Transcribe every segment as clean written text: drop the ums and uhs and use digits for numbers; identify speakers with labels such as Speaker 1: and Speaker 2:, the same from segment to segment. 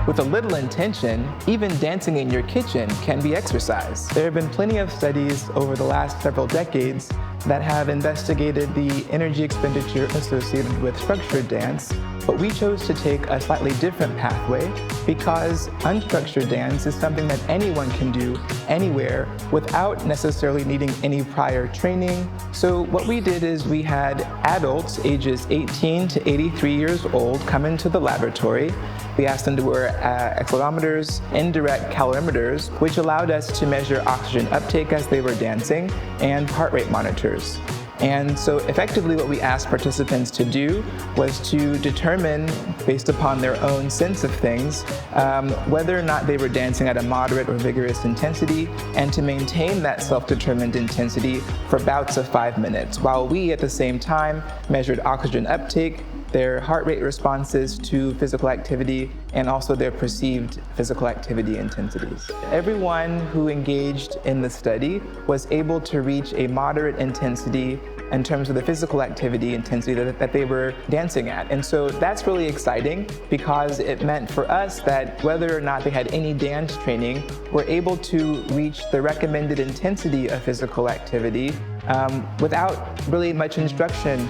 Speaker 1: With a little intention, even dancing in your kitchen can be exercise. There have been plenty of studies over the last several decades that have investigated the energy expenditure associated with structured dance, but we chose to take a slightly different pathway because unstructured dance is something that anyone can do anywhere without necessarily needing any prior training. So what we did is we had adults ages 18 to 83 years old come into the laboratory. We asked them to wear accelerometers, indirect calorimeters, which allowed us to measure oxygen uptake as they were dancing, and heart rate monitors. And so effectively what we asked participants to do was to determine, based upon their own sense of things, whether or not they were dancing at a moderate or vigorous intensity, and to maintain that self-determined intensity for bouts of 5 minutes, while we at the same time measured oxygen uptake, their heart rate responses to physical activity, and also their perceived physical activity intensities. Everyone who engaged in the study was able to reach a moderate intensity in terms of the physical activity intensity that they were dancing at. And so that's really exciting because it meant for us that whether or not they had any dance training, we're able to reach the recommended intensity of physical activity without really much instruction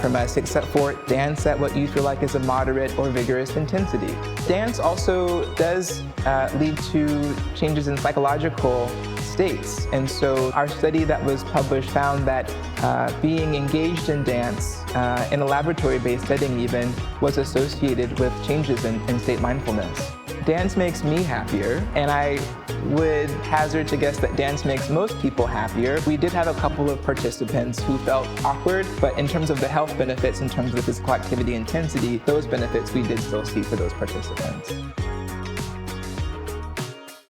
Speaker 1: from us, except for dance at what you feel like is a moderate or vigorous intensity. Dance also does lead to changes in psychological states. And so our study that was published found that being engaged in dance in a laboratory-based setting even was associated with changes in state mindfulness. Dance makes me happier, and I would hazard to guess that dance makes most people happier. We did have a couple of participants who felt awkward, but in terms of the health benefits, in terms of the physical activity intensity, those benefits we did still see for those participants.